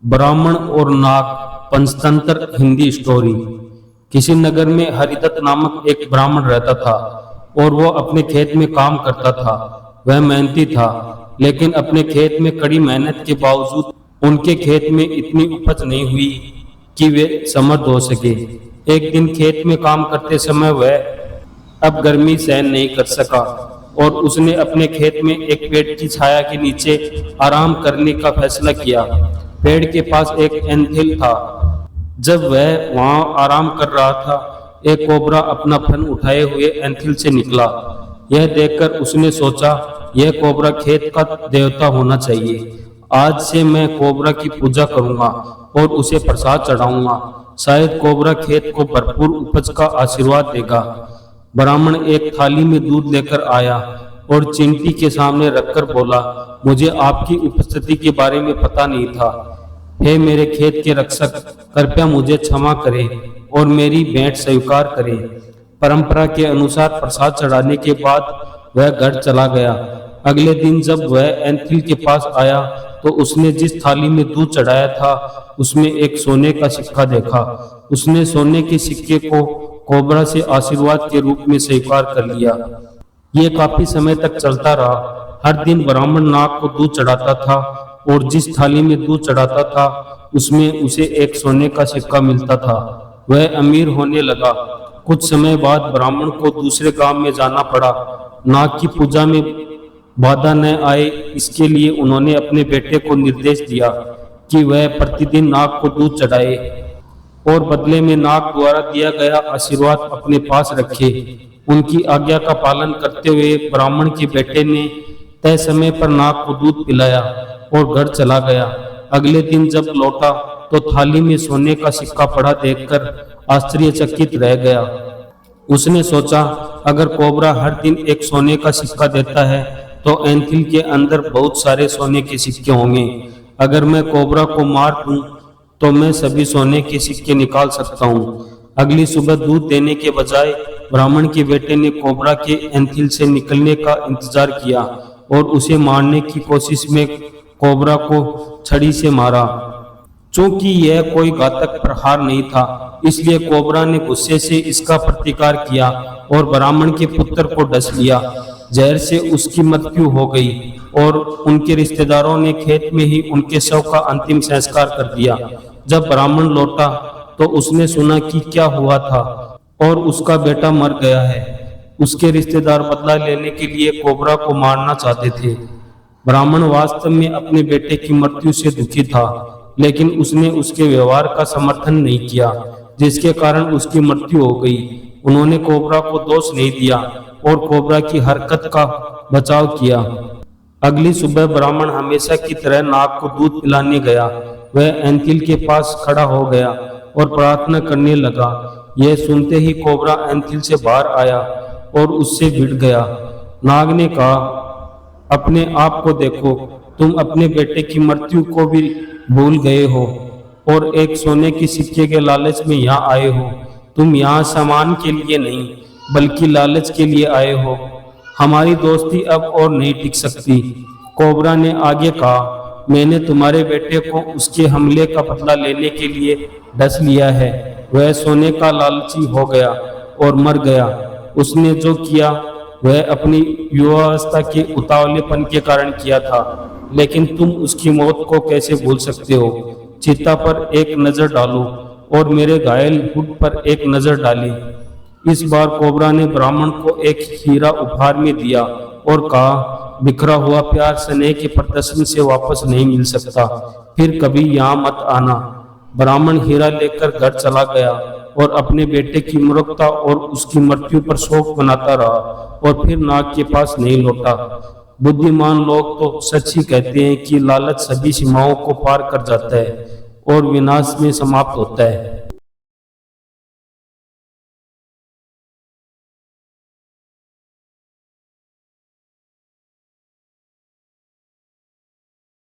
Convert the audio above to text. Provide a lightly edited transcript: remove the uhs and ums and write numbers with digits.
ब्राह्मण और नाग पंचतंत्र हिंदी स्टोरी। किसी नगर में हरिदत्त नामक एक ब्राह्मण रहता था और वो अपने खेत में काम करता था। वह मेहनती था, लेकिन अपने खेत में कड़ी मेहनत के बावजूद उनके खेत में इतनी उपज नहीं हुई कि वे समृद्ध हो सके। एक दिन खेत में काम करते समय वह अब गर्मी सहन नहीं कर सका और उसने अपने खेत में एक पेड़ की छाया के नीचे आराम करने का फैसला किया। पेड़ के पास एक एंथिल था। जब वह वहां आराम कर रहा था, एक कोबरा अपना फन उठाए हुए एंथिल से निकला। यह देखकर उसने सोचा, यह कोबरा खेत का देवता होना चाहिए। आज से मैं कोबरा की पूजा करूंगा और उसे प्रसाद चढ़ाऊंगा। शायद कोबरा खेत को भरपूर उपज का आशीर्वाद देगा। ब्राह्मण एक थाली में दूध लेकर आया और चिंटी के सामने रखकर बोला, मुझे आपकी उपस्थिति के बारे में पता नहीं था। हे मेरे खेत के रक्षक, कृपया मुझे क्षमा करें और मेरी भेंट स्वीकार करें। परंपरा के अनुसार प्रसाद चढ़ाने के बाद वह घर चला गया। अगले दिन जब वह एंथिल के पास आया तो उसने जिस थाली में दूध चढ़ाया था उसमें एक सोने का सिक्का देखा। उसने सोने के सिक्के को कोबरा से आशीर्वाद के रूप में स्वीकार कर लिया। ये काफी समय तक चलता रहा। हर दिन ब्राह्मण नाग को दूध चढ़ाता था और जिस थाली में दूध चढ़ाता था उसमें उसे एक सोने का सिक्का मिलता था। वह अमीर होने लगा। कुछ समय बाद ब्राह्मण को दूसरे गांव में जाना पड़ा। नाग की पूजा में बाधा न आए, इसके लिए उन्होंने अपने बेटे को निर्देश दिया कि वह प्रतिदिन नाग को दूध चढ़ाए और बदले में नाग द्वारा दिया गया आशीर्वाद अपने पास रखे। उनकी आज्ञा का पालन करते हुए ब्राह्मण के बेटे ने तय समय पर नाग को दूध पिलाया और घर चला गया। अगले दिन जब लौटा तो थाली में सोने का सिक्का पड़ा देखकर आश्चर्यचकित रह गया। उसने सोचा, अगर कोबरा हर दिन एक सोने का सिक्का देता है तो एंथिल के अंदर बहुत सारे सोने के सिक्के होंगे। अगर मैं कोबरा को मार दूं तो मैं सभी सोने के सिक्के निकाल सकता हूँ। अगली सुबह दूध देने के बजाय ब्राह्मण के बेटे ने कोबरा के एंथिल से निकलने का इंतजार किया और उसे मारने की कोशिश में कोबरा को छड़ी से मारा। चूंकि यह कोई घातक प्रहार नहीं था, इसलिए कोबरा ने गुस्से से इसका प्रतिकार किया और ब्राह्मण के पुत्र को डस लिया। जहर से उसकी मृत्यु हो गई और उनके रिश्तेदारों ने खेत में ही उनके शव का अंतिम संस्कार कर दिया। जब ब्राह्मण लौटा तो उसने सुना कि क्या हुआ था और उसका बेटा मर गया है। उसके रिश्तेदार बदला लेने के लिए कोबरा को मारना चाहते थे। ब्राह्मण वास्तव में अपने बेटे की मृत्यु से दुखी था, लेकिन उसने उसके व्यवहार का समर्थन नहीं किया, जिसके कारण उसकी मृत्यु हो गई। उन्होंने कोबरा को दोष नहीं दिया और कोबरा की हरकत का बचाव किया। अगली सुबह ब्राह्मण हमेशा की तरह नाग को दूध पिलाने गया। वह एंथिल के पास खड़ा हो गया और प्रार्थना करने लगा। यह सुनते ही कोबरा एंथिल से बाहर आया और उससे भिड़ गया। नाग ने कहा, अपने आप को देखो, तुम अपने बेटे की मृत्यु को भी भूल गए हो और एक सोने के सिक्के के लालच में यहाँ आए हो। तुम यहाँ सामान के लिए नहीं बल्कि लालच के लिए आए हो। हमारी दोस्ती अब और नहीं टिक सकती। कोबरा ने आगे कहा, मैंने तुम्हारे बेटे को उसके हमले का बदला लेने के लिए डस लिया है। वह सोने का लालची हो गया और मर गया। उसने जो किया वह अपनी युवावस्था के उतावलेपन के कारण किया था, लेकिन तुम उसकी मौत को कैसे भूल सकते हो। चिता पर एक नजर डालो और मेरे घायल हुड पर एक नजर डाली। इस बार कोबरा ने ब्राह्मण को एक हीरा उपहार में दिया और कहा, बिखरा हुआ प्यार स्नेह के प्रदर्शन से वापस नहीं मिल सकता, फिर कभी यहाँ मत आना। ब्राह्मण हीरा लेकर घर चला गया और अपने बेटे की मूर्खता और उसकी मृत्यु पर शोक मनाता रहा और फिर नाग के पास नहीं लौटा। बुद्धिमान लोग तो सच ही कहते हैं कि लालच सभी सीमाओं को पार कर जाता है और विनाश में समाप्त होता है।